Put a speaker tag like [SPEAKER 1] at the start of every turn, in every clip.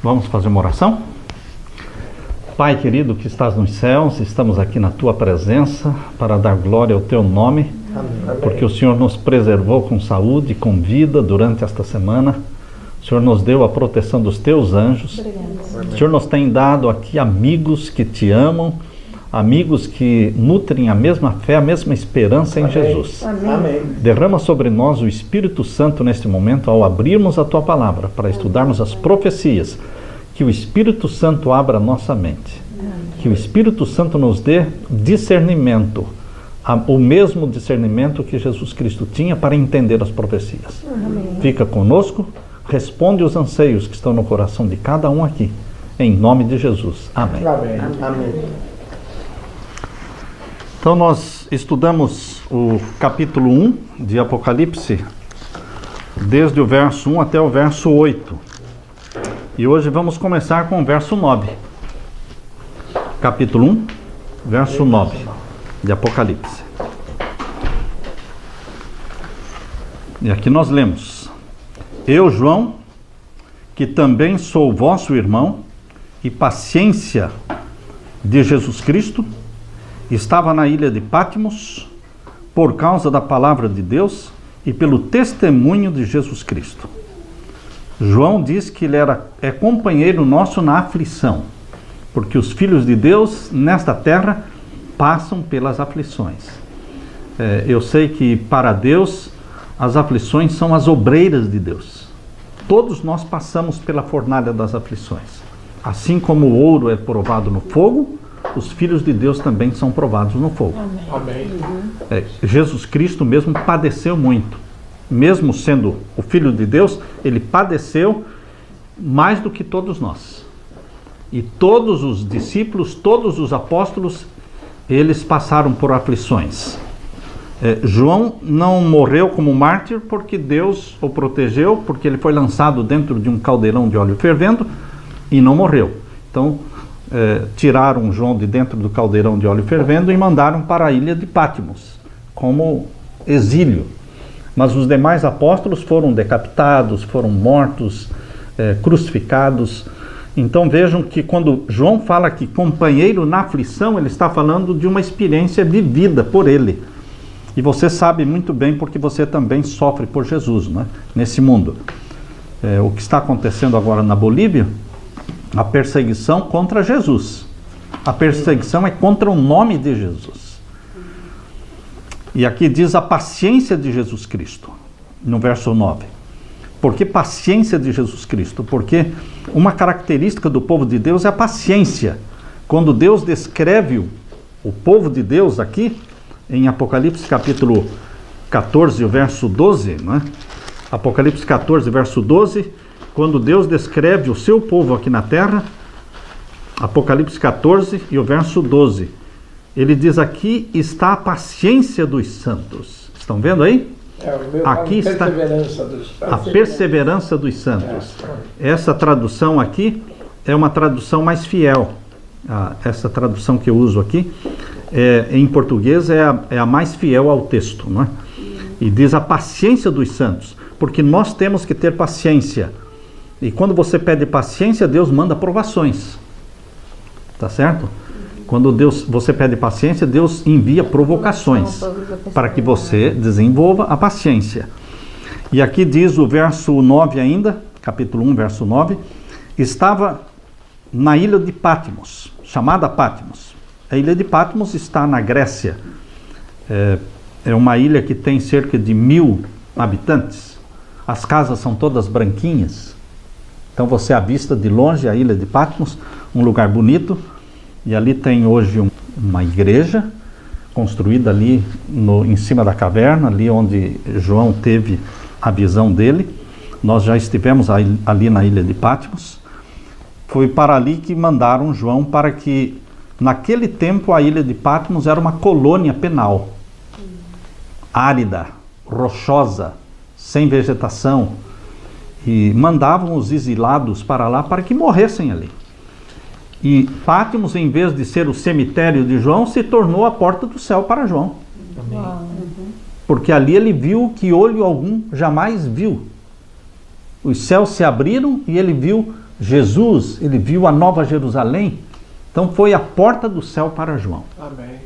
[SPEAKER 1] Vamos fazer uma oração? Pai querido que estás nos céus, estamos aqui na Tua presença para dar glória ao Teu nome, porque o Senhor nos preservou com saúde, com vida durante esta semana. O Senhor nos deu a proteção dos Teus anjos. O Senhor nos tem dado aqui amigos que Te amam, amigos que nutrem a mesma fé, a mesma esperança em Jesus.
[SPEAKER 2] Amém.
[SPEAKER 1] Derrama sobre nós o Espírito Santo neste momento ao abrirmos a Tua palavra para estudarmos as profecias. Que o Espírito Santo abra a nossa mente. Que o Espírito Santo nos dê discernimento, o mesmo discernimento que Jesus Cristo tinha para entender as profecias.
[SPEAKER 2] Amém.
[SPEAKER 1] Fica conosco, responde os anseios que estão no coração de cada um aqui. Em nome de Jesus. Amém.
[SPEAKER 2] Amém.
[SPEAKER 1] Então nós estudamos o capítulo 1 de Apocalipse, desde o verso 1 até o verso 8. E hoje vamos começar com o verso 9. Capítulo 1, verso 9 de Apocalipse. E aqui nós lemos: Eu, João, que também sou vosso irmão e paciência de Jesus Cristo, estava na ilha de Patmos por causa da palavra de Deus e pelo testemunho de Jesus Cristo. João diz que ele é companheiro nosso na aflição, porque os filhos de Deus nesta terra passam pelas aflições. Eu sei que para Deus as aflições são as obreiras de Deus. Todos nós passamos pela fornalha das aflições. Assim como o ouro é provado no fogo, os filhos de Deus também são provados no fogo.
[SPEAKER 2] Amém.
[SPEAKER 1] Jesus Cristo mesmo padeceu muito. Mesmo sendo o Filho de Deus, ele padeceu mais do que todos nós. E todos os discípulos, todos os apóstolos, eles passaram por aflições. João não morreu como mártir porque Deus o protegeu, porque ele foi lançado dentro de um caldeirão de óleo fervendo e não morreu. Então, tiraram João de dentro do caldeirão de óleo fervendo e mandaram para a ilha de Patmos, como exílio. Mas os demais apóstolos foram decapitados, foram mortos, crucificados. Então vejam que quando João fala que companheiro na aflição, ele está falando de uma experiência vivida por ele. E você sabe muito bem porque você também sofre por Jesus, né? Nesse mundo. O que está acontecendo agora na Bolívia, a perseguição contra Jesus. A perseguição é contra o nome de Jesus. E aqui diz a paciência de Jesus Cristo, no verso 9. Por que paciência de Jesus Cristo? Porque uma característica do povo de Deus é a paciência. Quando Deus descreve o povo de Deus aqui, em Apocalipse capítulo 14, verso 12, né? Apocalipse 14, verso 12, quando Deus descreve o seu povo aqui na terra, Apocalipse 14 e o verso 12. Ele diz: aqui está a paciência dos santos. Estão vendo aí? Aqui está a perseverança dos santos. Essa tradução aqui é uma tradução mais fiel. Essa tradução que eu uso aqui, em português, é a mais fiel ao texto, não é? E diz a paciência dos santos, porque nós temos que ter paciência. E quando você pede paciência, Deus manda provações. Tá certo? Quando você pede paciência, Deus envia provocações para que você desenvolva a paciência. E aqui diz o verso 9 ainda, capítulo 1, verso 9, estava na ilha de Patmos, chamada Patmos. A ilha de Patmos está na Grécia. É uma ilha que tem cerca de 1000 habitantes. As casas são todas branquinhas. Então você avista de longe a ilha de Patmos, um lugar bonito. E ali tem hoje uma igreja construída ali em cima da caverna, ali onde João teve a visão dele. Nós já estivemos ali na ilha de Patmos. Foi para ali que mandaram João, para que naquele tempo a ilha de Patmos era uma colônia penal, árida, rochosa, sem vegetação. E mandavam os exilados para lá para que morressem ali. E Patmos, em vez de ser o cemitério de João, se tornou a porta do céu para João. Porque ali ele viu o que olho algum jamais viu. Os céus se abriram e ele viu Jesus, ele viu a Nova Jerusalém, então foi a porta do céu para João.
[SPEAKER 2] Amém.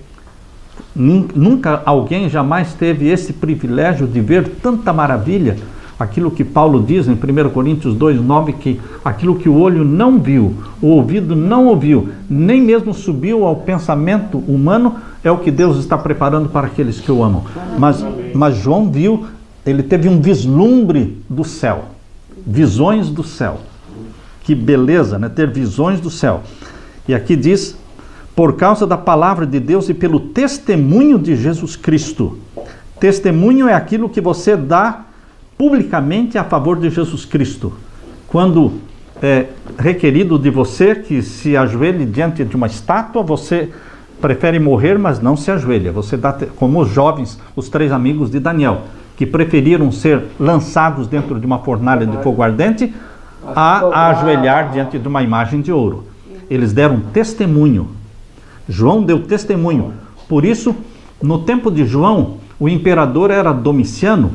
[SPEAKER 1] Nunca alguém jamais teve esse privilégio de ver tanta maravilha, aquilo que Paulo diz em 1 Coríntios 2:9, que aquilo que o olho não viu, o ouvido não ouviu, nem mesmo subiu ao pensamento humano, é o que Deus está preparando para aqueles que o amam. Mas João viu, ele teve um vislumbre do céu, visões do céu. Que beleza, né? Ter visões do céu. E aqui diz, por causa da palavra de Deus e pelo testemunho de Jesus Cristo. Testemunho é aquilo que você dá publicamente a favor de Jesus Cristo. Quando é requerido de você que se ajoelhe diante de uma estátua, você prefere morrer, mas não se ajoelha. Você dá, como os jovens, os 3 amigos de Daniel, que preferiram ser lançados dentro de uma fornalha de fogo ardente, a ajoelhar diante de uma imagem de ouro. Eles deram testemunho. João deu testemunho. Por isso, no tempo de João, o imperador era Domiciano,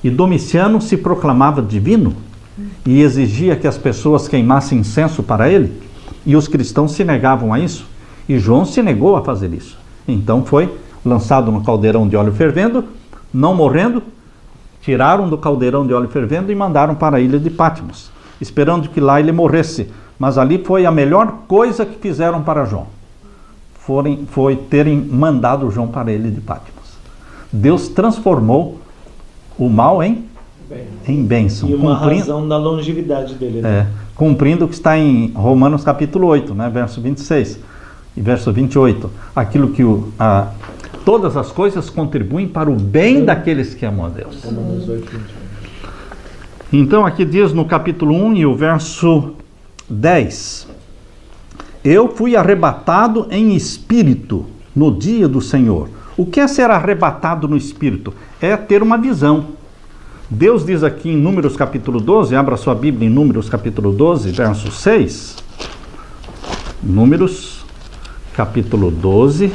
[SPEAKER 1] e Domiciano se proclamava divino e exigia que as pessoas queimassem incenso para ele, e os cristãos se negavam a isso, e João se negou a fazer isso. Então foi lançado no caldeirão de óleo fervendo, não morrendo, tiraram do caldeirão de óleo fervendo e mandaram para a ilha de Patmos, esperando que lá ele morresse. Mas ali foi a melhor coisa que fizeram para João. Foi terem mandado João para a ilha de Patmos. Deus transformou o mal em bênção.
[SPEAKER 3] E uma razão da longevidade dele. Né?
[SPEAKER 1] Cumprindo o que está em Romanos capítulo 8, né, verso 26 e verso 28. Aquilo que todas as coisas contribuem para o bem daqueles que amam a Deus.
[SPEAKER 3] Romanos 8, 28.
[SPEAKER 1] Então aqui diz no capítulo 1 e o verso 10. Eu fui arrebatado em espírito no dia do Senhor. O que é ser arrebatado no espírito? É ter uma visão. Deus diz aqui em Números capítulo 12, abra sua Bíblia em Números capítulo 12, verso 6. Números capítulo 12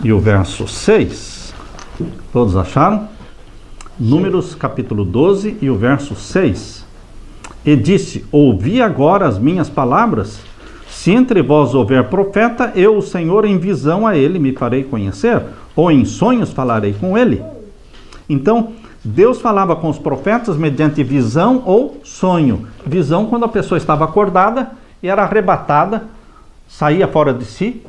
[SPEAKER 1] e o verso 6. Todos acharam? Números capítulo 12 e o verso 6. E disse, ouvi agora as minhas palavras, se entre vós houver profeta, eu, o Senhor, em visão a ele me farei conhecer, ou em sonhos falarei com ele. Então, Deus falava com os profetas mediante visão ou sonho. Visão quando a pessoa estava acordada e era arrebatada, saía fora de si,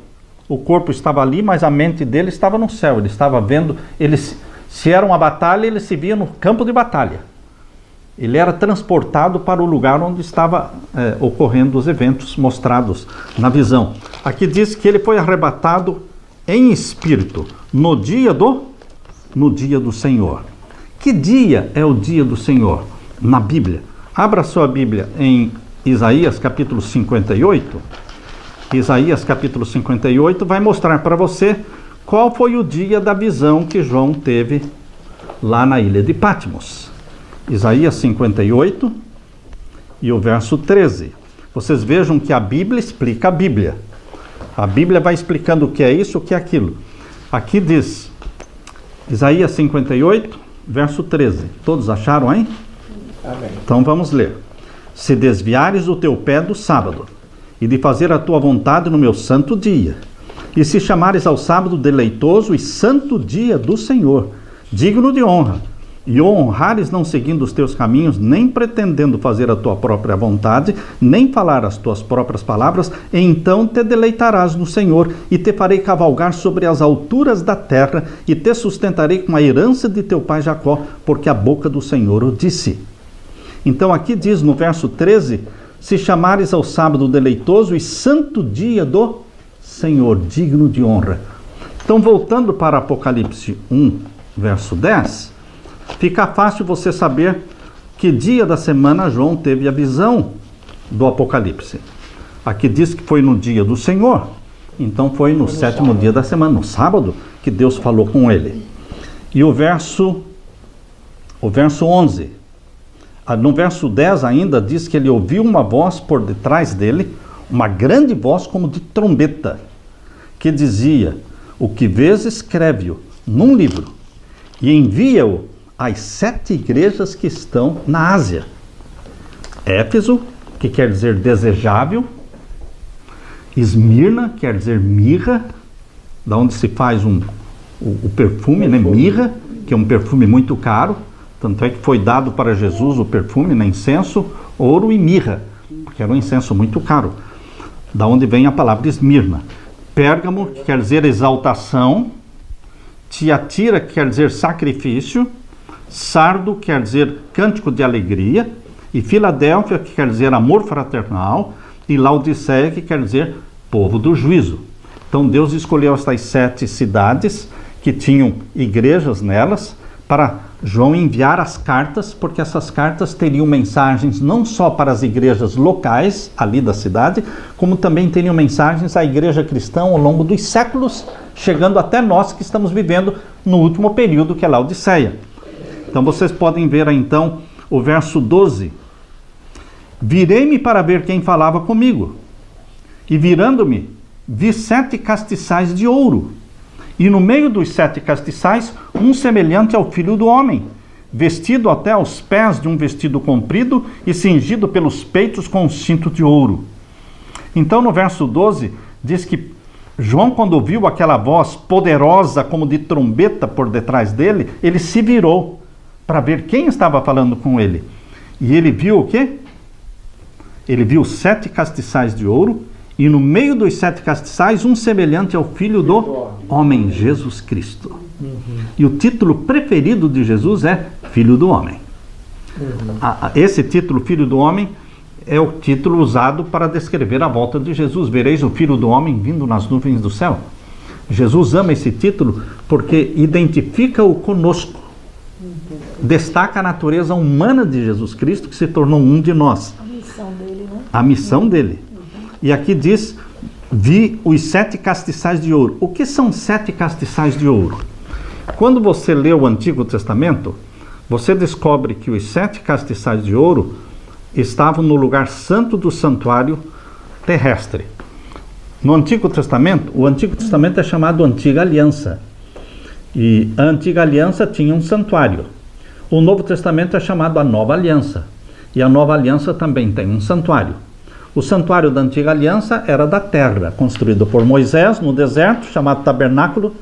[SPEAKER 1] o corpo estava ali, mas a mente dele estava no céu, ele estava vendo, se era uma batalha, ele se via no campo de batalha. Ele era transportado para o lugar onde estava ocorrendo os eventos mostrados na visão. Aqui diz que ele foi arrebatado em espírito no dia do Senhor. Que dia é o dia do Senhor na Bíblia? Abra sua Bíblia em Isaías capítulo 58. Isaías capítulo 58 vai mostrar para você qual foi o dia da visão que João teve lá na ilha de Patmos. Isaías 58 e o verso 13. Vocês vejam que a Bíblia explica a Bíblia. A Bíblia vai explicando o que é isso, o que é aquilo. Aqui diz, Isaías 58, verso 13. Todos acharam, hein?
[SPEAKER 2] Amém.
[SPEAKER 1] Então vamos ler. Se desviares o teu pé do sábado, e de fazer a tua vontade no meu santo dia, e se chamares ao sábado deleitoso e santo dia do Senhor, digno de honra, e o honrares não seguindo os teus caminhos, nem pretendendo fazer a tua própria vontade, nem falar as tuas próprias palavras, então te deleitarás no Senhor, e te farei cavalgar sobre as alturas da terra, e te sustentarei com a herança de teu pai Jacó, porque a boca do Senhor o disse. Então aqui diz no verso 13, se chamares ao sábado deleitoso e santo dia do Senhor, digno de honra. Então voltando para Apocalipse 1, verso 10, fica fácil você saber que dia da semana João teve a visão do Apocalipse. Aqui diz que foi no dia do Senhor, então foi no sétimo dia da semana, no sábado, que Deus falou com ele. E o verso 11, no verso 10 ainda diz que ele ouviu uma voz por detrás dele, uma grande voz como de trombeta, que dizia, o que vês escreve-o num livro e envia-o às 7 igrejas que estão na Ásia. Éfeso, que quer dizer desejável. Esmirna, quer dizer mirra, da onde se faz o perfume, né? Mirra, que é um perfume muito caro. Tanto é que foi dado para Jesus o perfume, né? Incenso, ouro e mirra, porque era um incenso muito caro. Da onde vem a palavra Esmirna. Pérgamo, que quer dizer exaltação. Tiatira, que quer dizer sacrifício. Sardo, que quer dizer cântico de alegria. E Filadélfia, que quer dizer amor fraternal. E Laodiceia, que quer dizer povo do juízo. Então Deus escolheu estas 7 cidades que tinham igrejas nelas para João enviar as cartas, porque essas cartas teriam mensagens não só para as igrejas locais ali da cidade, como também teriam mensagens à igreja cristã ao longo dos séculos, chegando até nós que estamos vivendo no último período, que é Laodiceia. Então vocês podem ver aí, então o verso 12. Virei-me para ver quem falava comigo, e virando-me, vi 7 castiçais de ouro, e no meio dos 7 castiçais, um semelhante ao Filho do Homem, vestido até aos pés de um vestido comprido e cingido pelos peitos com um cinto de ouro. Então no verso 12, diz que João, quando ouviu aquela voz poderosa como de trombeta por detrás dele, ele se virou para ver quem estava falando com ele. E ele viu o quê? Ele viu 7 castiçais de ouro, e no meio dos 7 castiçais, um semelhante ao Filho do Homem, Jesus Cristo. E o título preferido de Jesus é Filho do Homem. Esse título, Filho do Homem, é o título usado para descrever a volta de Jesus. Vereis o Filho do Homem vindo nas nuvens do céu. Jesus ama esse título porque identifica-o conosco. Destaca a natureza humana de Jesus Cristo, que se tornou um de nós.
[SPEAKER 2] A missão dele, né?
[SPEAKER 1] A missão dele. E aqui diz, vi os 7 castiçais de ouro. O que são 7 castiçais de ouro? Quando você lê o Antigo Testamento, você descobre que os 7 castiçais de ouro estavam no lugar santo do santuário terrestre. No Antigo Testamento, o Antigo Testamento é chamado Antiga Aliança. E a Antiga Aliança tinha um santuário. O Novo Testamento é chamado a Nova Aliança. E a Nova Aliança também tem um santuário. O santuário da Antiga Aliança era da terra, construído por Moisés no deserto, chamado tabernáculo.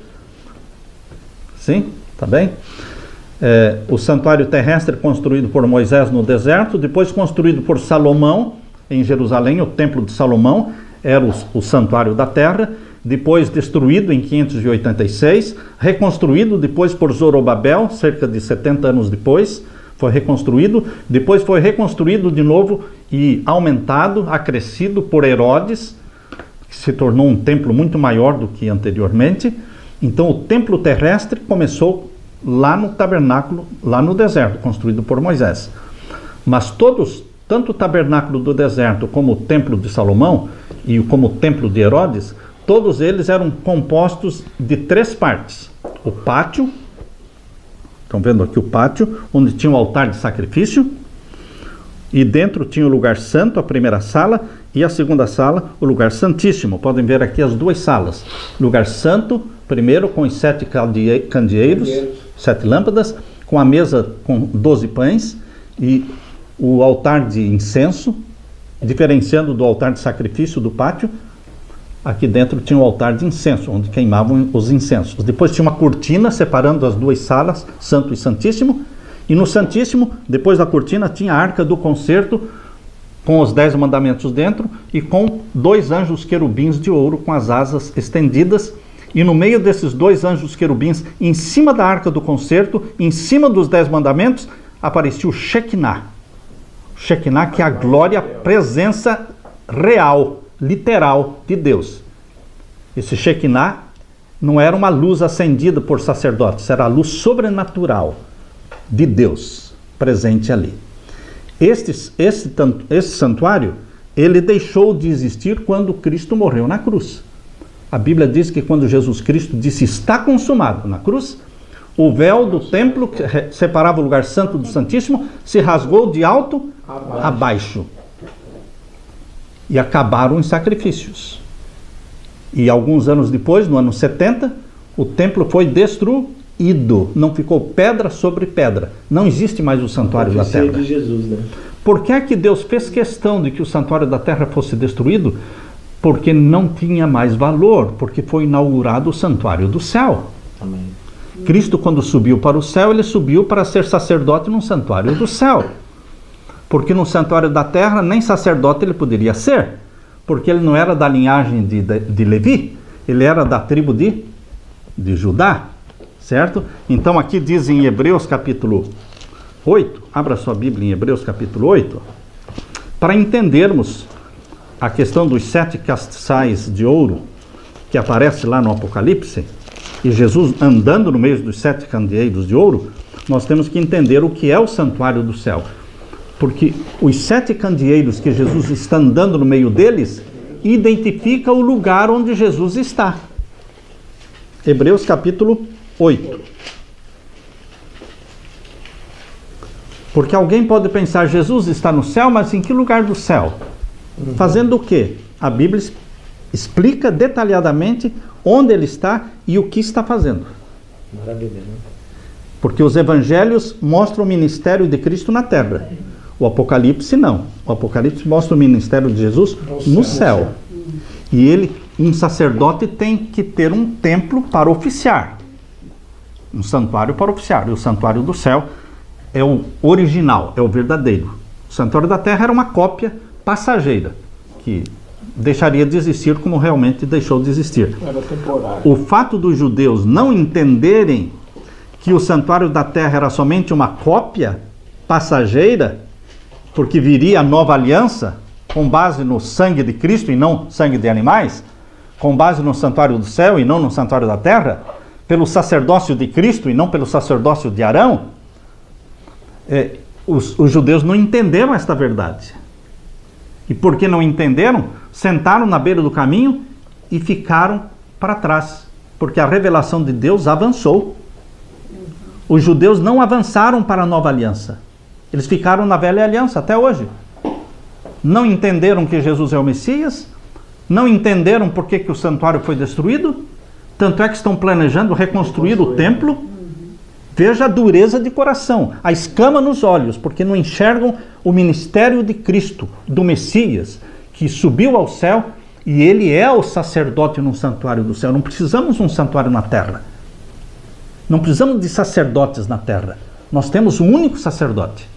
[SPEAKER 1] Sim? Tá bem? O santuário terrestre construído por Moisés no deserto, depois construído por Salomão em Jerusalém, o templo de Salomão, era o santuário da terra, depois destruído em 586, reconstruído depois por Zorobabel, cerca de 70 anos depois, foi reconstruído, depois foi reconstruído de novo e aumentado, acrescido por Herodes, que se tornou um templo muito maior do que anteriormente. Então o templo terrestre começou lá no tabernáculo, lá no deserto, construído por Moisés. Mas tanto o tabernáculo do deserto como o templo de Salomão e como o templo de Herodes, todos eles eram compostos de 3 partes. O pátio, estão vendo aqui o pátio, onde tinha o altar de sacrifício, e dentro tinha o lugar santo, a primeira sala, e a segunda sala, o lugar santíssimo. Podem ver aqui as 2 salas. Lugar santo, primeiro com os 7 candeeiros, 7 lâmpadas, com a mesa com 12 pães, e o altar de incenso, diferenciando do altar de sacrifício do pátio. Aqui dentro tinha o altar de incenso, onde queimavam os incensos. Depois tinha uma cortina separando as 2 salas, santo e santíssimo. E no santíssimo, depois da cortina, tinha a arca do concerto, com os 10 mandamentos dentro, e com 2 anjos querubins de ouro com as asas estendidas. E no meio desses 2 anjos querubins, em cima da arca do concerto, em cima dos 10 mandamentos, aparecia o Shekinah. O Shekinah, que é a glória, a presença real, literal de Deus. Esse Shekinah não era uma luz acendida por sacerdotes, era a luz sobrenatural de Deus presente ali. Esse santuário, ele deixou de existir quando Cristo morreu na cruz. A Bíblia diz que quando Jesus Cristo disse está consumado na cruz, o véu do templo que separava o lugar santo do santíssimo se rasgou de alto a baixo. E acabaram os sacrifícios. E alguns anos depois, no ano 70, o templo foi destruído. Não ficou pedra sobre pedra. Não existe mais o santuário da terra.
[SPEAKER 3] De Jesus, né?
[SPEAKER 1] Por que é que Deus fez questão de que o santuário da terra fosse destruído? Porque não tinha mais valor, porque foi inaugurado o santuário do céu.
[SPEAKER 3] Amém.
[SPEAKER 1] Cristo, quando subiu para o céu, ele subiu para ser sacerdote num santuário do céu. Porque no santuário da terra, nem sacerdote ele poderia ser, porque ele não era da linhagem de Levi, ele era da tribo de Judá, certo? Então aqui diz em Hebreus capítulo 8, abra sua Bíblia em Hebreus capítulo 8, para entendermos a questão dos 7 castiçais de ouro, que aparece lá no Apocalipse, e Jesus andando no meio dos 7 candeeiros de ouro, nós temos que entender o que é o santuário do céu. Porque os 7 candeeiros que Jesus está andando no meio deles, identifica o lugar onde Jesus está. Hebreus capítulo 8. Porque alguém pode pensar, Jesus está no céu, mas em que lugar do céu? Fazendo o quê? A Bíblia explica detalhadamente onde ele está e o que está fazendo.
[SPEAKER 3] Maravilha, né?
[SPEAKER 1] Porque os evangelhos mostram o ministério de Cristo na terra. O Apocalipse não. O Apocalipse mostra o ministério de Jesus no céu. E ele, um sacerdote tem que ter um templo para oficiar. Um santuário para oficiar. E o santuário do céu é o original, é o verdadeiro. O santuário da terra era uma cópia passageira, que deixaria de existir como realmente deixou de existir.
[SPEAKER 3] Era temporário.
[SPEAKER 1] O fato dos judeus não entenderem que o santuário da terra era somente uma cópia passageira, porque viria a nova aliança com base no sangue de Cristo e não sangue de animais, com base no santuário do céu e não no santuário da terra, pelo sacerdócio de Cristo e não pelo sacerdócio de Arão, os judeus não entenderam esta verdade. E porque não entenderam, sentaram na beira do caminho e ficaram para trás, porque a revelação de Deus avançou. Os judeus não avançaram para a nova aliança. Eles ficaram na velha aliança até hoje. Não entenderam que Jesus é o Messias, não entenderam por que o santuário foi destruído, tanto é que estão planejando reconstruir o templo. Veja a dureza de coração, a escama nos olhos, porque não enxergam o ministério de Cristo, do Messias, que subiu ao céu e ele é o sacerdote no santuário do céu. Não precisamos de um santuário na terra. Não precisamos de sacerdotes na terra. Nós temos um único sacerdote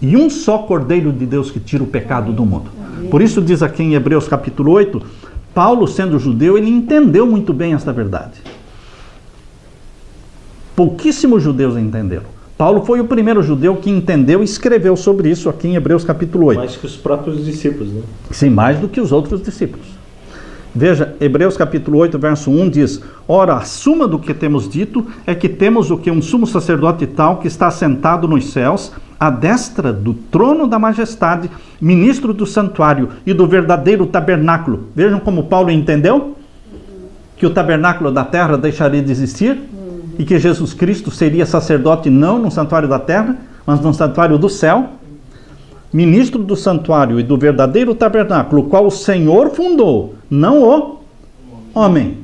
[SPEAKER 1] e um só Cordeiro de Deus que tira o pecado do mundo. Por isso diz aqui em Hebreus capítulo 8, Paulo, sendo judeu, ele entendeu muito bem esta verdade. Pouquíssimos judeus entenderam. Paulo foi o primeiro judeu que entendeu e escreveu sobre isso aqui em Hebreus capítulo 8.
[SPEAKER 3] Mais que os próprios discípulos, né?
[SPEAKER 1] Sim, mais do que os outros discípulos. Veja, Hebreus capítulo 8, verso 1 diz: ora, a suma do que temos dito é que temos o que um sumo sacerdote tal que está sentado nos céus, à destra do trono da majestade, ministro do santuário e do verdadeiro tabernáculo. Vejam como Paulo entendeu que o tabernáculo da terra deixaria de existir e que Jesus Cristo seria sacerdote não no santuário da terra, mas no santuário do céu. Ministro do santuário e do verdadeiro tabernáculo, o qual o Senhor fundou, não o homem.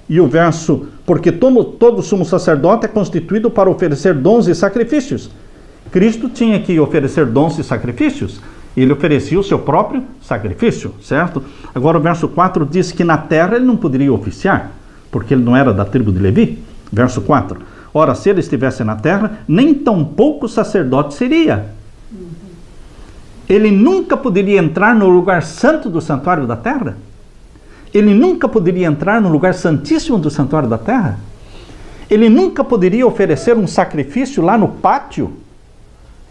[SPEAKER 1] E o verso, porque todo sumo sacerdote é constituído para oferecer dons e sacrifícios. Cristo tinha que oferecer dons e sacrifícios. Ele oferecia o seu próprio sacrifício, certo? Agora o verso 4 diz que na terra ele não poderia oficiar, porque ele não era da tribo de Levi. Verso 4. Ora, se ele estivesse na terra, nem tampouco sacerdote seria. Ele nunca poderia entrar no lugar santo do santuário da terra? Ele nunca poderia entrar no lugar santíssimo do santuário da terra? Ele nunca poderia oferecer um sacrifício lá no pátio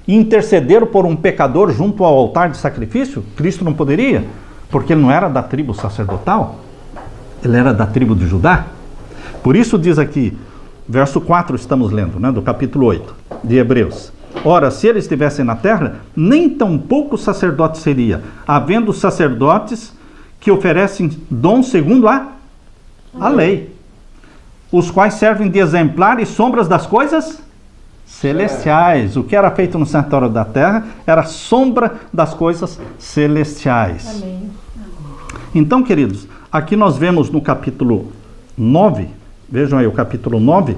[SPEAKER 1] e interceder por um pecador junto ao altar de sacrifício? Cristo não poderia, porque ele não era da tribo sacerdotal, ele era da tribo de Judá. Por isso diz aqui, verso 4 estamos lendo, né, do capítulo 8 de Hebreus. Ora, se ele estivesse na terra, nem tampouco sacerdote seria, havendo sacerdotes que oferecem dons segundo a lei, os quais servem de exemplar e sombras das coisas celestiais. O que era feito no santuário da terra era sombra das coisas celestiais.
[SPEAKER 2] Amém.
[SPEAKER 1] Então, queridos, aqui nós vemos no capítulo 9, vejam aí o capítulo 9,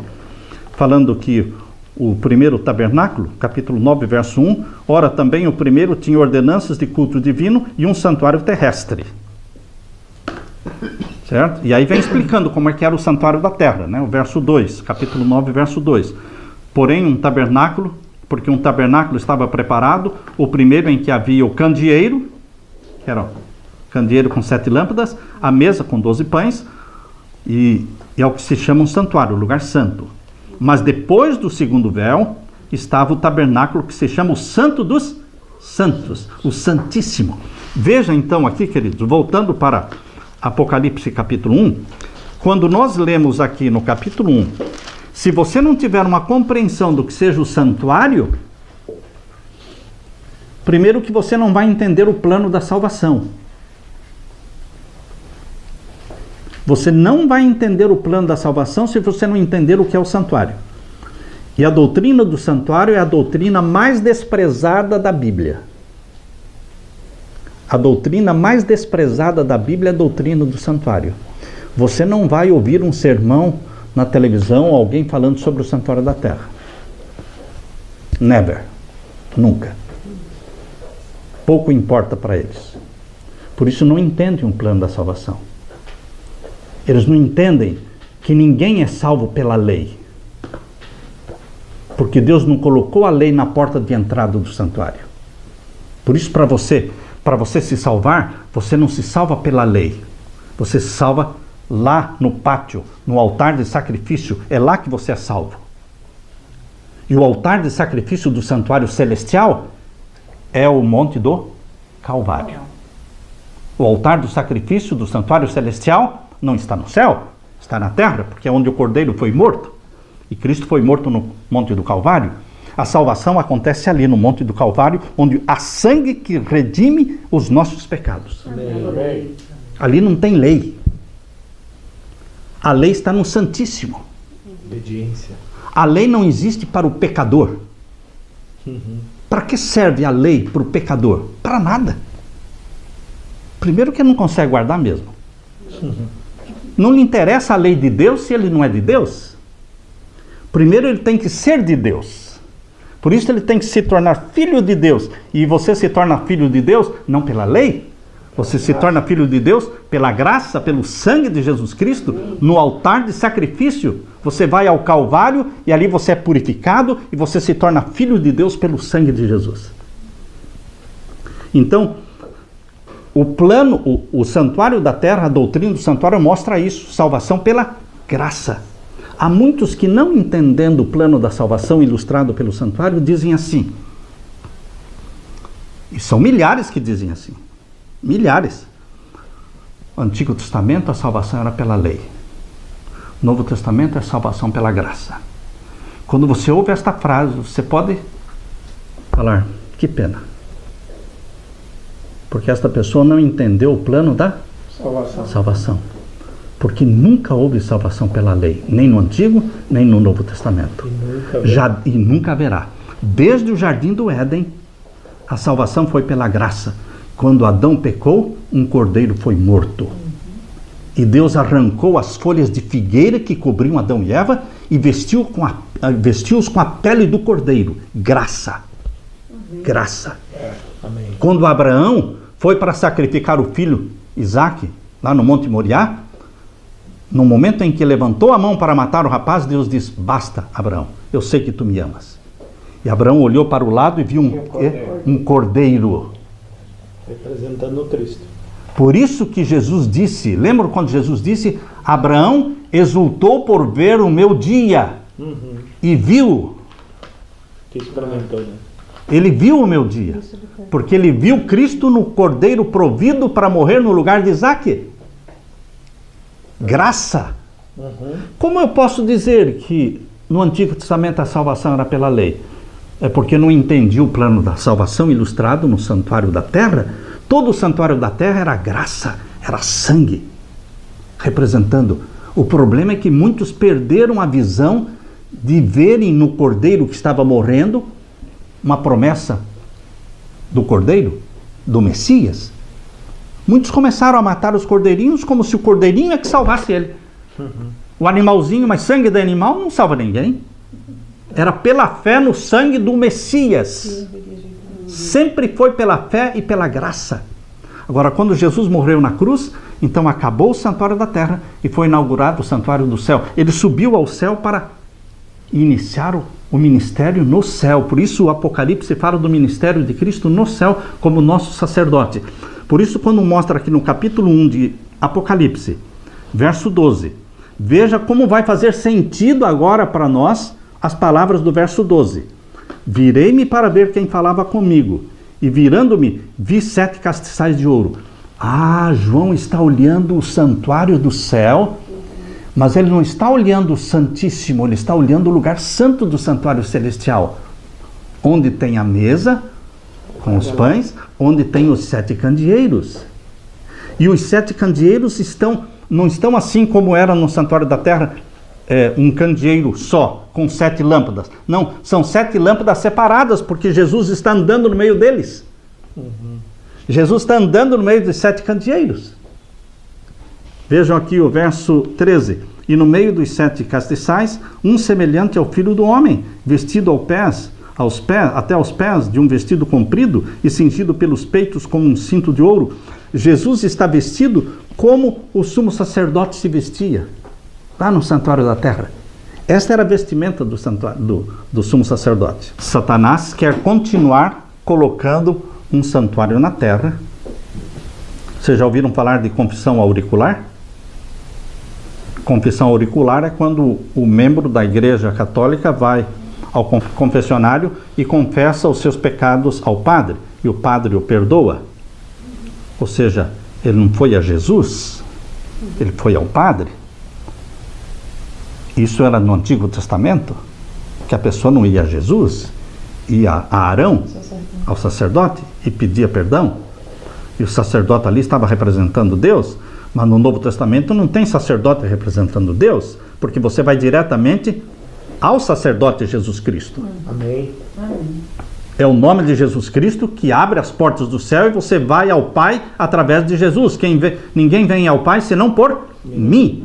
[SPEAKER 1] falando que o primeiro tabernáculo, capítulo 9, verso 1, ora também o primeiro tinha ordenanças de culto divino e um santuário terrestre. Certo? E aí vem explicando como é que era o santuário da terra, né? O verso 2, capítulo 9, verso 2. Porém, um tabernáculo, porque um tabernáculo estava preparado, o primeiro em que havia o candeeiro, que era o candeeiro com 7 lâmpadas, a mesa com 12 pães, e é o que se chama um santuário, o lugar santo. Mas depois do segundo véu, estava o tabernáculo que se chama o Santo dos Santos, o Santíssimo. Veja então aqui, queridos, voltando para Apocalipse capítulo 1, quando nós lemos aqui no capítulo 1, se você não tiver uma compreensão do que seja o santuário, primeiro que você não vai entender o plano da salvação. Você não vai entender o plano da salvação se você não entender o que é o santuário. E a doutrina do santuário é a doutrina mais desprezada da Bíblia. A doutrina mais desprezada da Bíblia é a doutrina do santuário. Você não vai ouvir um sermão na televisão, alguém falando sobre o santuário da terra. Never. Nunca. Pouco importa para eles. Por isso não entendem um plano da salvação. Eles não entendem que ninguém é salvo pela lei. Porque Deus não colocou a lei na porta de entrada do santuário. Por isso, para você se salvar, você não se salva pela lei. Você se salva lá no pátio, no altar de sacrifício. É lá que você é salvo. E o altar de sacrifício do santuário celestial é o monte do Calvário. O altar do sacrifício do santuário celestial não está no céu, está na terra, porque é onde o Cordeiro foi morto. E Cristo foi morto no monte do Calvário. A salvação acontece ali no monte do Calvário, onde há sangue que redime os nossos pecados.
[SPEAKER 3] Amém.
[SPEAKER 1] Ali não tem lei. A lei está no Santíssimo.
[SPEAKER 3] Obediência.
[SPEAKER 1] A lei não existe para o pecador. Para que serve a lei para o pecador? Para nada. Primeiro que ele não consegue guardar mesmo. Não lhe interessa a lei de Deus se ele não é de Deus. Primeiro ele tem que ser de Deus. Por isso ele tem que se tornar filho de Deus. E você se torna filho de Deus não pela lei. Você se torna filho de Deus pela graça, pelo sangue de Jesus Cristo, no altar de sacrifício. Você vai ao Calvário e ali você é purificado e você se torna filho de Deus pelo sangue de Jesus. Então, o plano, o santuário da terra, a doutrina do santuário mostra isso, salvação pela graça. Há muitos que não entendendo o plano da salvação ilustrado pelo santuário, dizem assim. E são milhares que dizem assim. Milhares. No Antigo Testamento a salvação era pela lei. No Novo Testamento é salvação pela graça. Quando você ouve esta frase, você pode falar, que pena. Porque esta pessoa não entendeu o plano da salvação. Porque nunca houve salvação pela lei, nem no Antigo, nem no Novo Testamento. E nunca haverá. Desde o Jardim do Éden, a salvação foi pela graça. Quando Adão pecou, um cordeiro foi morto. E Deus arrancou as folhas de figueira que cobriam Adão e Eva e vestiu-os com a pele do cordeiro. Graça. Graça.
[SPEAKER 3] Amém.
[SPEAKER 1] Quando Abraão foi para sacrificar o filho Isaque, lá no Monte Moriá, no momento em que levantou a mão para matar o rapaz, Deus disse, basta, Abraão, eu sei que tu me amas. E Abraão olhou para o lado e viu um cordeiro.
[SPEAKER 3] Representando o Cristo.
[SPEAKER 1] Por isso que Jesus disse, lembra quando Jesus disse, Abraão exultou por ver o meu dia e viu.
[SPEAKER 3] Que experimentou, né?
[SPEAKER 1] Ele viu o meu dia, porque ele viu Cristo no cordeiro provido para morrer no lugar de Isaque. Graça. Como eu posso dizer que no Antigo Testamento a salvação era pela lei? É porque não entendi o plano da salvação ilustrado no santuário da terra. Todo o santuário da terra era graça, era sangue, representando. O problema é que muitos perderam a visão de verem no cordeiro que estava morrendo uma promessa do cordeiro, do Messias. Muitos começaram a matar os cordeirinhos como se o cordeirinho é que salvasse ele. O animalzinho, mas sangue de animal não salva ninguém. Era pela fé no sangue do Messias. Sempre foi pela fé e pela graça. Agora, quando Jesus morreu na cruz, então acabou o santuário da terra e foi inaugurado o santuário do céu. Ele subiu ao céu para iniciar o ministério no céu. Por isso o Apocalipse fala do ministério de Cristo no céu como nosso sacerdote. Por isso, quando mostra aqui no capítulo 1 de Apocalipse, verso 12, veja como vai fazer sentido agora para nós as palavras do verso 12. Virei-me para ver quem falava comigo, e virando-me, vi 7 castiçais de ouro. Ah, João está olhando o santuário do céu, mas ele não está olhando o Santíssimo, ele está olhando o lugar santo do santuário celestial, onde tem a mesa com os pães, onde tem os 7 candeeiros. E os 7 candeeiros não estão assim como era no santuário da terra, um candeeiro só, com 7 lâmpadas. Não, são 7 lâmpadas separadas, porque Jesus está andando no meio deles. Jesus está andando no meio dos 7 candeeiros. Vejam aqui o verso 13. E no meio dos 7 castiçais, um semelhante ao Filho do Homem, vestido até aos pés de um vestido comprido e cingido pelos peitos com um cinto de ouro. Jesus está vestido como o sumo sacerdote se vestia, lá no santuário da terra. Esta era a vestimenta do sumo sacerdote. Satanás quer continuar colocando um santuário na terra. Vocês já ouviram falar de confissão auricular? Confissão auricular é quando o membro da Igreja Católica vai ao confessionário e confessa os seus pecados ao padre, e o padre o perdoa. Ou seja, ele não foi a Jesus, ele foi ao padre. Isso era no Antigo Testamento, que a pessoa não ia a Jesus, ia a Arão, ao sacerdote, e pedia perdão. E o sacerdote ali estava representando Deus, mas no Novo Testamento não tem sacerdote representando Deus, porque você vai diretamente ao sacerdote Jesus Cristo.
[SPEAKER 3] Amém.
[SPEAKER 1] É o nome de Jesus Cristo que abre as portas do céu e você vai ao Pai através de Jesus. Ninguém vem ao Pai senão por mim.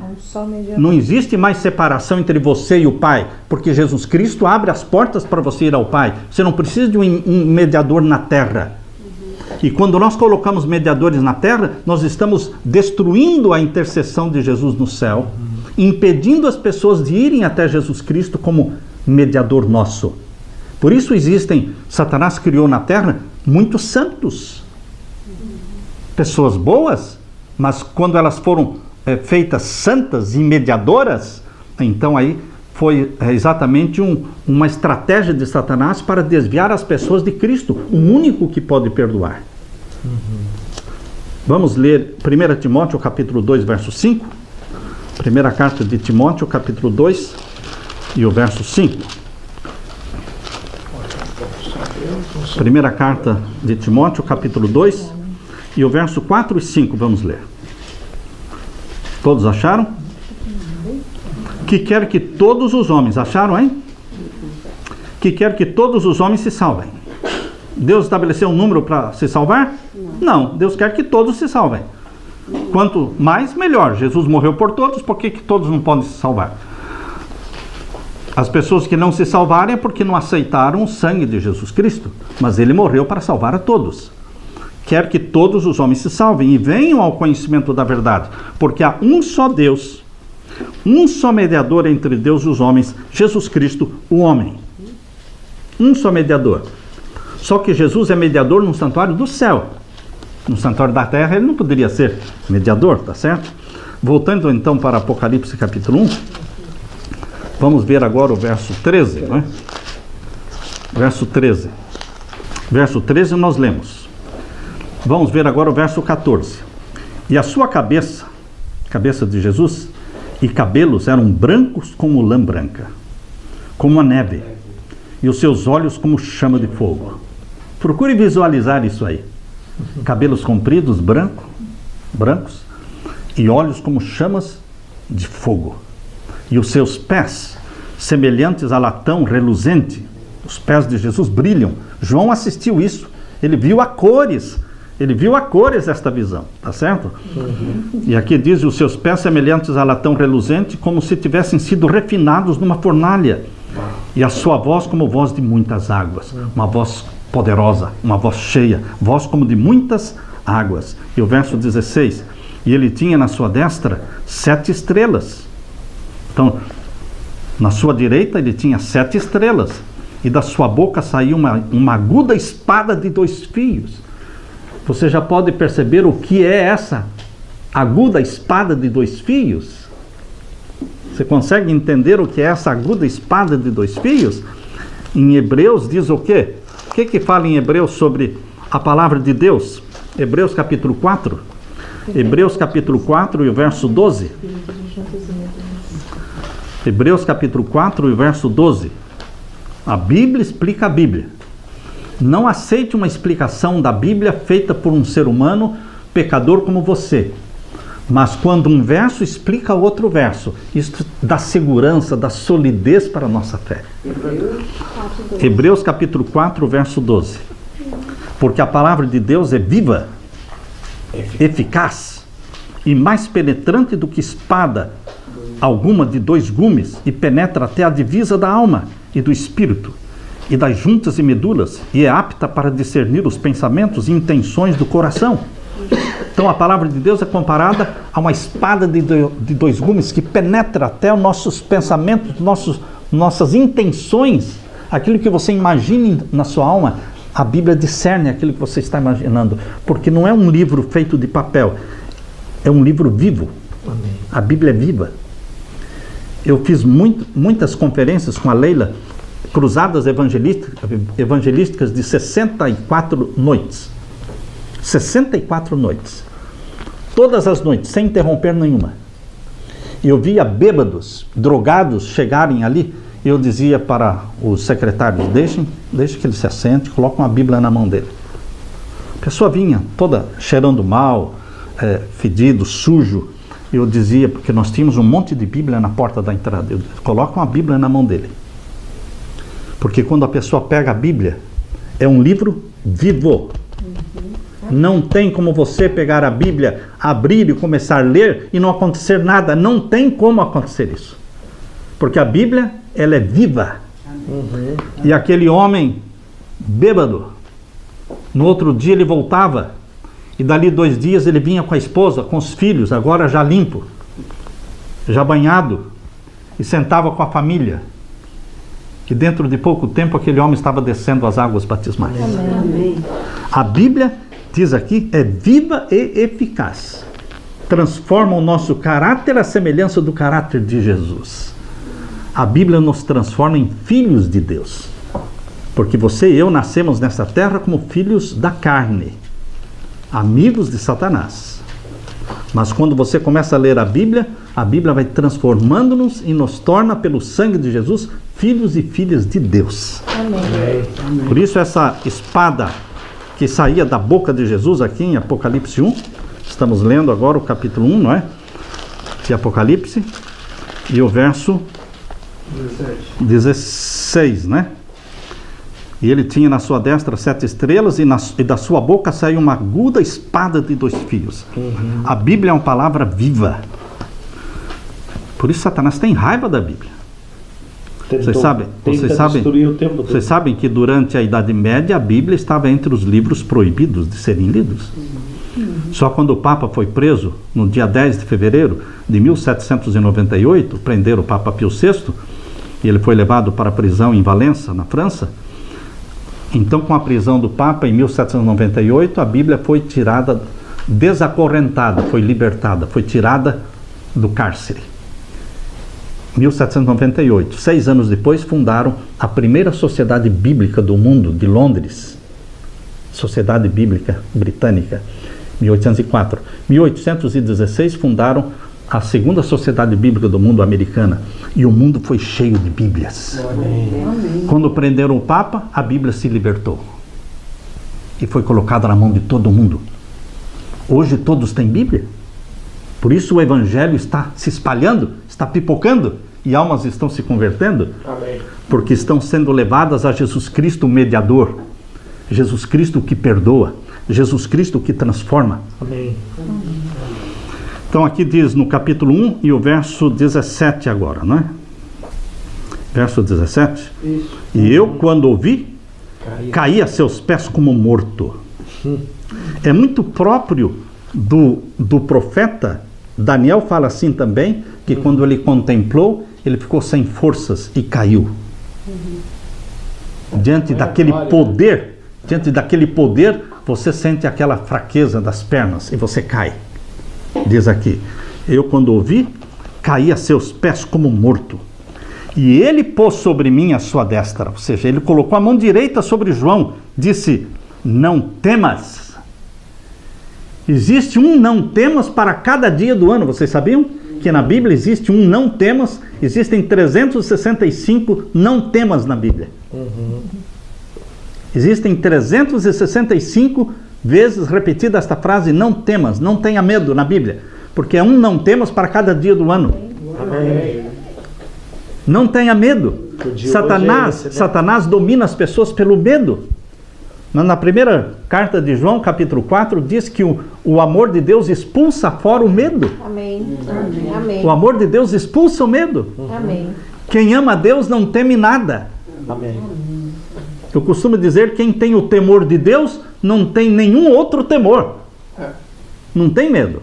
[SPEAKER 1] Não existe mais separação entre você e o Pai, porque Jesus Cristo abre as portas para você ir ao Pai. Você não precisa de um mediador na terra. E quando nós colocamos mediadores na terra, nós estamos destruindo a intercessão de Jesus no céu, impedindo as pessoas de irem até Jesus Cristo como mediador nosso. Por isso Satanás criou na terra muitos santos, pessoas boas, mas quando elas foram feitas santas e mediadoras, então aí foi exatamente uma estratégia de Satanás para desviar as pessoas de Cristo, o único que pode perdoar. Vamos ler 1 Timóteo capítulo 2, verso 5. Primeira carta de Timóteo, capítulo 2 e o verso 5. Primeira carta de Timóteo, capítulo 2 e o verso 4 e 5, vamos ler. Todos acharam? Que quer que todos os homens, acharam, hein? Que quer que todos os homens se salvem. Deus estabeleceu um número para se salvar? Não, Deus quer que todos se salvem. Quanto mais, melhor. Jesus morreu por todos, por que todos não podem se salvar? As pessoas que não se salvarem é porque não aceitaram o sangue de Jesus Cristo, mas ele morreu para salvar a todos. Quer que todos os homens se salvem e venham ao conhecimento da verdade, porque há um só Deus, um só mediador entre Deus e os homens, Jesus Cristo, o homem. Um só mediador. Só que Jesus é mediador no santuário do céu. No santuário da terra ele não poderia ser mediador, tá certo? Voltando então para Apocalipse capítulo 1, vamos ver agora o verso 13, não é? Verso 13. Verso 13 nós lemos. Vamos ver agora o verso 14. E a sua cabeça de Jesus, e cabelos eram brancos como lã branca, como a neve, e os seus olhos como chama de fogo. Procure visualizar isso aí. Cabelos compridos, brancos, e olhos como chamas de fogo. E os seus pés, semelhantes a latão reluzente. Os pés de Jesus brilham. João assistiu isso. Ele viu a cores esta visão, tá certo? E aqui diz, os seus pés semelhantes a latão reluzente, como se tivessem sido refinados numa fornalha, E a sua voz como voz de muitas águas. Uma voz poderosa, uma voz cheia, voz como de muitas águas. E o verso 16, e ele tinha na sua destra 7 estrelas. Então, na sua direita ele tinha 7 estrelas, e da sua boca saiu uma aguda espada de 2 fios. Você já pode perceber o que é essa aguda espada de 2 fios? Você consegue entender o que é essa aguda espada de 2 fios? Em Hebreus diz o quê? O que fala em Hebreus sobre a palavra de Deus? Hebreus capítulo 4. Hebreus capítulo 4 e o verso 12. Hebreus capítulo 4 e o verso 12. A Bíblia explica a Bíblia. Não aceite uma explicação da Bíblia feita por um ser humano pecador como você. Mas quando um verso explica outro verso, isso dá segurança, dá solidez para a nossa fé. Hebreus capítulo 4, verso 12. Porque a palavra de Deus é viva, eficaz e mais penetrante do que espada alguma de 2 gumes, e penetra até a divisa da alma e do espírito, e das juntas e medulas, e é apta para discernir os pensamentos e intenções do coração. Então a palavra de Deus é comparada a uma espada de 2 gumes que penetra até os nossos pensamentos, nossas intenções, aquilo que você imagine na sua alma. A Bíblia discerne aquilo que você está imaginando, porque não é um livro feito de papel, é um livro vivo.
[SPEAKER 3] Amém.
[SPEAKER 1] A Bíblia é viva. Eu fiz muitas conferências com a Leila, cruzadas evangelísticas de 64 noites. 64 noites. Todas as noites, sem interromper nenhuma. Eu via bêbados, drogados chegarem ali, e eu dizia para os secretários, deixem que ele se assente, coloquem uma Bíblia na mão dele. A pessoa vinha toda cheirando mal, fedido, sujo. Eu dizia, porque nós tínhamos um monte de Bíblia na porta da entrada, eu dizia, coloca uma Bíblia na mão dele. Porque quando a pessoa pega a Bíblia, é um livro vivo. Não tem como você pegar a Bíblia, abrir e começar a ler e não acontecer nada. Não tem como acontecer isso. Porque a Bíblia, ela é viva. E aquele homem bêbado, no outro dia ele voltava, e dali 2 dias ele vinha com a esposa, com os filhos, agora já limpo, já banhado, e sentava com a família. E dentro de pouco tempo aquele homem estava descendo as águas batismais. Amém. A Bíblia, diz aqui, é viva e eficaz. Transforma o nosso caráter à semelhança do caráter de Jesus. A Bíblia nos transforma em filhos de Deus. Porque você e eu nascemos nessa terra como filhos da carne, amigos de Satanás. Mas quando você começa a ler a Bíblia vai transformando-nos e nos torna, pelo sangue de Jesus, filhos e filhas de Deus. Amém. Por isso essa espada que saía da boca de Jesus aqui em Apocalipse 1, estamos lendo agora o capítulo 1, não é? De Apocalipse, e o verso 16, né? E ele tinha na sua destra 7 estrelas, e da sua boca saiu uma aguda espada de 2 fios. A Bíblia é uma palavra viva. Por isso Satanás tem raiva da Bíblia. Vocês sabem que durante a Idade Média a Bíblia estava entre os livros proibidos de serem lidos. Só quando o Papa foi preso, no dia 10 de fevereiro de 1798, prenderam o Papa Pio VI, e ele foi levado para a prisão em Valença, na França. Então, com a prisão do Papa, em 1798, a Bíblia foi tirada, desacorrentada, foi libertada, foi tirada do cárcere. 1798, 6 anos depois, fundaram a primeira sociedade bíblica do mundo, de Londres, Sociedade Bíblica Britânica, 1804. 1816 fundaram a segunda sociedade bíblica do mundo, americana, e o mundo foi cheio de Bíblias. Amém. Quando prenderam o Papa, a Bíblia se libertou e foi colocada na mão de todo mundo. Hoje todos têm Bíblia. Por isso o Evangelho está se espalhando, está pipocando, e almas estão se convertendo. Amém. Porque estão sendo levadas a Jesus Cristo, o mediador, Jesus Cristo que perdoa, Jesus Cristo que transforma. Amém. Então aqui diz no capítulo 1 e o verso 17 agora, não é? Verso 17. E eu, quando ouvi, caí a seus pés como morto. É muito próprio do profeta. Daniel fala assim também, que quando ele contemplou, ele ficou sem forças e caiu. Diante daquele poder, você sente aquela fraqueza das pernas e você cai. Diz aqui, eu quando ouvi, caí a seus pés como morto. E ele pôs sobre mim a sua destra, ou seja, ele colocou a mão direita sobre João, disse, não temas. Existe um não temas para cada dia do ano, vocês sabiam? Que na Bíblia existe um não temas, existem 365 não temas na Bíblia. Existem 365 vezes repetida esta frase, não temas, não tenha medo na Bíblia, porque é um não temas para cada dia do ano.
[SPEAKER 3] Amém.
[SPEAKER 1] Não tenha medo. Satanás domina as pessoas pelo medo. Mas na primeira carta de João, capítulo 4, diz que o amor de Deus expulsa fora o medo.
[SPEAKER 2] Amém. Amém.
[SPEAKER 1] O amor de Deus expulsa o medo.
[SPEAKER 2] Amém.
[SPEAKER 1] Quem ama a Deus não teme nada.
[SPEAKER 3] Amém.
[SPEAKER 1] Eu costumo dizer, quem tem o temor de Deus não tem nenhum outro temor. Não tem medo.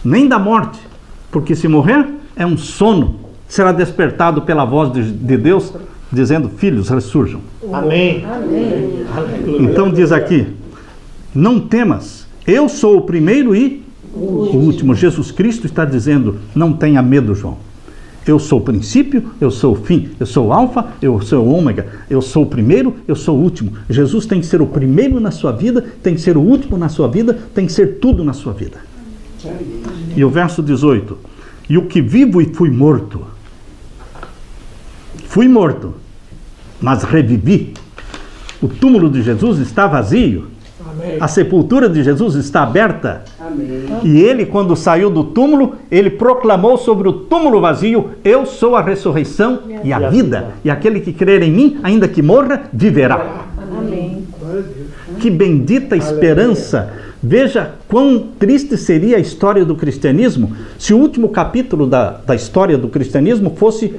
[SPEAKER 1] Nem da morte. Porque se morrer, é um sono. Será despertado pela voz de Deus, dizendo, filhos, ressurjam.
[SPEAKER 3] Amém.
[SPEAKER 2] Amém.
[SPEAKER 1] Então diz aqui, não temas, eu sou o primeiro e o último. Jesus Cristo está dizendo, não tenha medo, João. Eu sou o princípio, eu sou o fim, eu sou o alfa, eu sou o ômega, eu sou o primeiro, eu sou o último. Jesus tem que ser o primeiro na sua vida, tem que ser o último na sua vida, tem que ser tudo na sua vida. E o verso 18, e o que vivo e fui morto, mas revivi. O túmulo de Jesus está vazio.
[SPEAKER 3] Amém.
[SPEAKER 1] A sepultura de Jesus está aberta.
[SPEAKER 4] Amém.
[SPEAKER 1] E ele, quando saiu do túmulo, ele proclamou sobre o túmulo vazio, eu sou a ressurreição e a vida. E aquele que crer em mim, ainda que morra, viverá.
[SPEAKER 2] Amém.
[SPEAKER 1] Que bendita esperança! Veja quão triste seria a história do cristianismo se o último capítulo da história do cristianismo fosse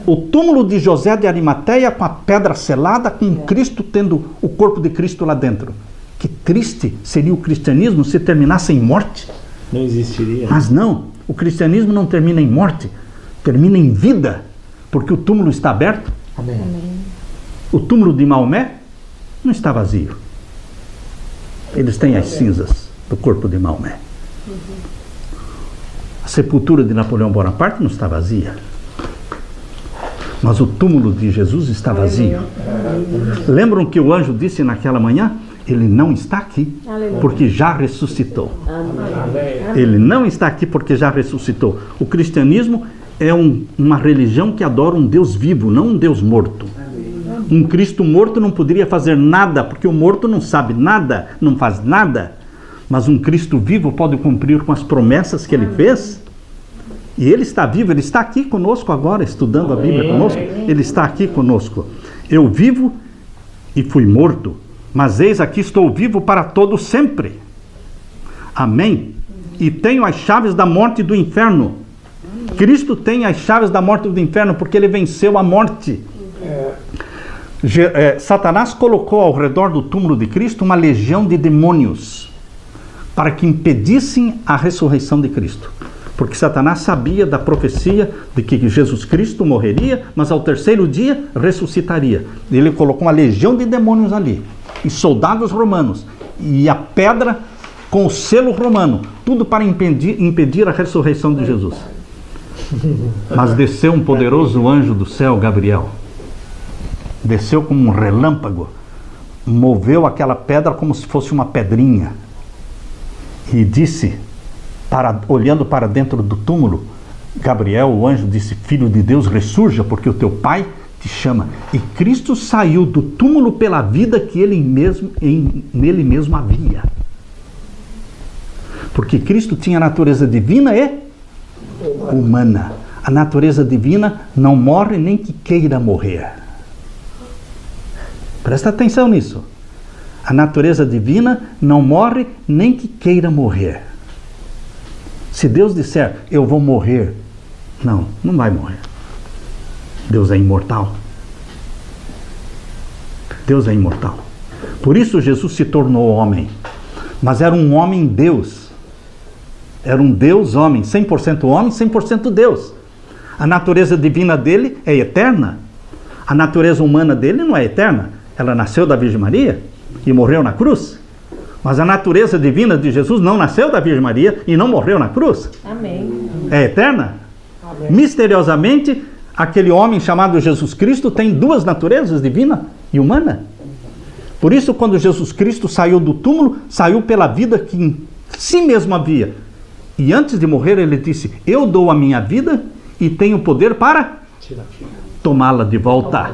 [SPEAKER 1] o túmulo de José de Arimateia com a pedra selada, com Cristo tendo o corpo de Cristo lá dentro. Que triste seria o cristianismo se terminasse em morte.
[SPEAKER 3] Não existiria.
[SPEAKER 1] Mas não, o cristianismo não termina em morte, termina em vida, porque o túmulo está aberto.
[SPEAKER 3] Amém.
[SPEAKER 1] O túmulo de Maomé não está vazio. Eles têm as cinzas do corpo de Maomé. A sepultura de Napoleão Bonaparte não está vazia. Mas o túmulo de Jesus está vazio. Lembram que o anjo disse naquela manhã? Ele não está aqui, porque já ressuscitou. Ele não está aqui porque já ressuscitou. O cristianismo é uma religião que adora um Deus vivo, não um Deus morto. Um Cristo morto não poderia fazer nada, porque o morto não sabe nada, não faz nada. Mas um Cristo vivo pode cumprir com as promessas que ele fez. E ele está vivo, ele está aqui conosco agora, estudando a Bíblia conosco. Ele está aqui conosco. Eu vivo e fui morto, mas eis aqui estou vivo para todo sempre. Amém? E tenho as chaves da morte e do inferno. Cristo tem as chaves da morte e do inferno, porque ele venceu a morte. Satanás colocou ao redor do túmulo de Cristo uma legião de demônios para que impedissem a ressurreição de Cristo, porque Satanás sabia da profecia de que Jesus Cristo morreria, mas ao terceiro dia ressuscitaria. Ele colocou uma legião de demônios ali, e soldados romanos, e a pedra com o selo romano, tudo para impedir a ressurreição de Jesus. Mas desceu um poderoso anjo do céu, Gabriel. Desceu como um relâmpago, moveu aquela pedra como se fosse uma pedrinha e disse, olhando para dentro do túmulo, Gabriel, o anjo, disse, filho de Deus, ressurja, porque o teu pai te chama. E Cristo saiu do túmulo pela vida que nele mesmo havia. Porque Cristo tinha a natureza divina e humana. A natureza divina não morre nem que queira morrer. Presta atenção nisso. A natureza divina não morre nem que queira morrer. Se Deus disser, eu vou morrer, não vai morrer. Deus é imortal. Deus é imortal. Por isso Jesus se tornou homem. Mas era um homem Deus. Era um Deus homem, 100% homem, 100% Deus. A natureza divina dele é eterna. A natureza humana dele não é eterna. Ela nasceu da Virgem Maria e morreu na cruz. Mas a natureza divina de Jesus não nasceu da Virgem Maria e não morreu na cruz.
[SPEAKER 2] Amém.
[SPEAKER 1] É eterna.
[SPEAKER 3] Amém.
[SPEAKER 1] Misteriosamente, aquele homem chamado Jesus Cristo tem duas naturezas, divina e humana. Por isso, quando Jesus Cristo saiu do túmulo, saiu pela vida que em si mesmo havia. E antes de morrer, ele disse: eu dou a minha vida e tenho poder para tomá-la de volta.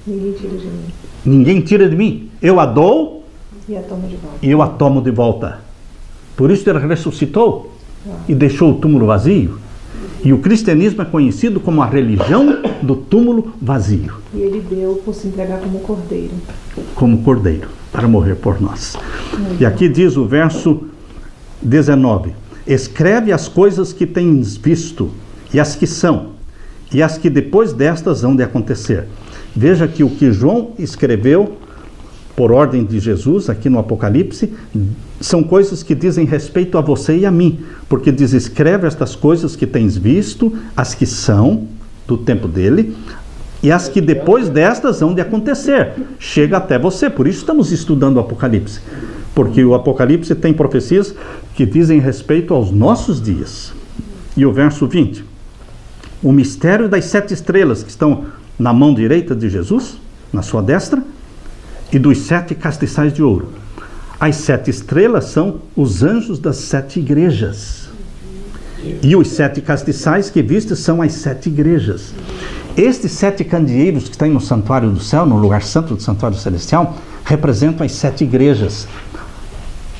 [SPEAKER 2] Ninguém tira de mim.
[SPEAKER 1] Ninguém tira de mim. Eu a dou
[SPEAKER 2] E a toma de volta.
[SPEAKER 1] e eu a tomo de volta. Por isso ele ressuscitou e deixou o túmulo vazio. E o cristianismo é conhecido como a religião do túmulo vazio.
[SPEAKER 2] E ele deu por se entregar como cordeiro.
[SPEAKER 1] Como cordeiro, para morrer por nós. E aqui diz o verso 19: escreve as coisas que tens visto, e as que são, e as que depois destas hão de acontecer. Veja que o que João escreveu, por ordem de Jesus, aqui no Apocalipse, são coisas que dizem respeito a você e a mim. Porque diz: escreve estas coisas que tens visto, as que são, do tempo dele, e as que depois destas hão de acontecer. Chega até você. Por isso estamos estudando o Apocalipse. Porque o Apocalipse tem profecias que dizem respeito aos nossos dias. E o verso 20. O mistério das 7 estrelas que estão na mão direita de Jesus, na sua destra, e dos 7 castiçais de ouro. As 7 estrelas são os anjos das 7 igrejas. E os 7 castiçais que viste são as 7 igrejas. Estes 7 candeeiros que estão no santuário do céu, no lugar santo do santuário celestial, representam as 7 igrejas,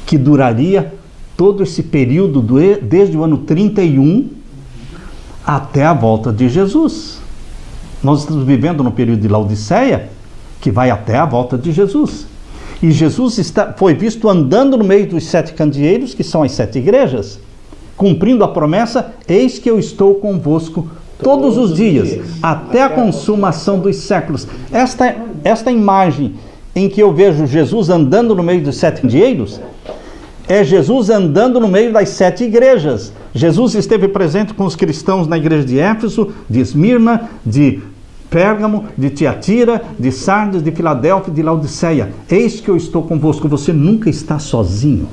[SPEAKER 1] que duraria todo esse período desde o ano 31 até a volta de Jesus. Nós estamos vivendo no período de Laodiceia, que vai até a volta de Jesus. E Jesus foi visto andando no meio dos 7 candeeiros, que são as 7 igrejas, cumprindo a promessa: eis que eu estou convosco todos os dias, até a consumação dos séculos. Esta imagem em que eu vejo Jesus andando no meio dos 7 candeeiros, é Jesus andando no meio das 7 igrejas. Jesus esteve presente com os cristãos na igreja de Éfeso, de Esmirna, de Pérgamo, de Tiatira, de Sardes, de Filadélfia e de Laodiceia. Eis que eu estou convosco. Você nunca está sozinho.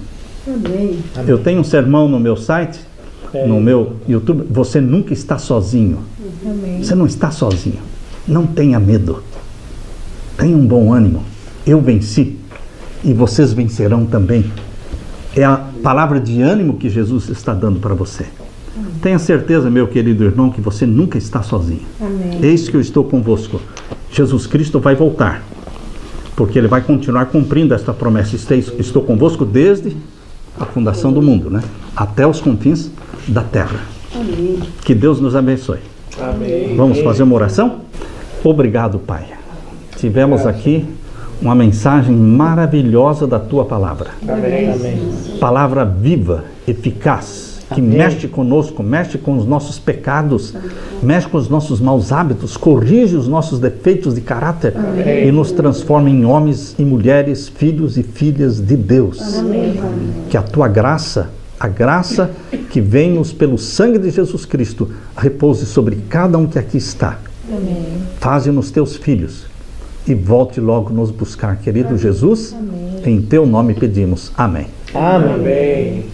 [SPEAKER 2] Amém.
[SPEAKER 1] Eu tenho um sermão no meu site, no meu YouTube. Você nunca está sozinho.
[SPEAKER 2] Amém.
[SPEAKER 1] Você não está sozinho. Não tenha medo. Tenha um bom ânimo. Eu venci e vocês vencerão também. É a palavra de ânimo que Jesus está dando para você. Tenha certeza, meu querido irmão, que você nunca está sozinho.
[SPEAKER 2] Amém.
[SPEAKER 1] Eis que eu estou convosco. Jesus Cristo vai voltar, porque ele vai continuar cumprindo esta promessa. Estou convosco desde a fundação do mundo, né? Até os confins da terra.
[SPEAKER 2] Amém.
[SPEAKER 1] Que Deus nos abençoe.
[SPEAKER 3] Amém.
[SPEAKER 1] Vamos fazer uma oração? Obrigado, Pai. Tivemos aqui uma mensagem maravilhosa da Tua palavra.
[SPEAKER 3] Amém. Amém.
[SPEAKER 1] Palavra viva, eficaz, que
[SPEAKER 3] Amém.
[SPEAKER 1] mexe conosco, mexe com os nossos pecados, mexe com os nossos maus hábitos, corrige os nossos defeitos de caráter.
[SPEAKER 3] Amém.
[SPEAKER 1] E nos transforma em homens e mulheres, filhos e filhas de Deus.
[SPEAKER 2] Amém.
[SPEAKER 1] Que a Tua graça, a graça que vem-nos pelo sangue de Jesus Cristo, repouse sobre cada um que aqui está.
[SPEAKER 2] Amém.
[SPEAKER 1] Faze-nos Teus filhos e volte logo nos buscar, querido Jesus.
[SPEAKER 2] Amém.
[SPEAKER 1] Em Teu nome pedimos. Amém.
[SPEAKER 3] Amém.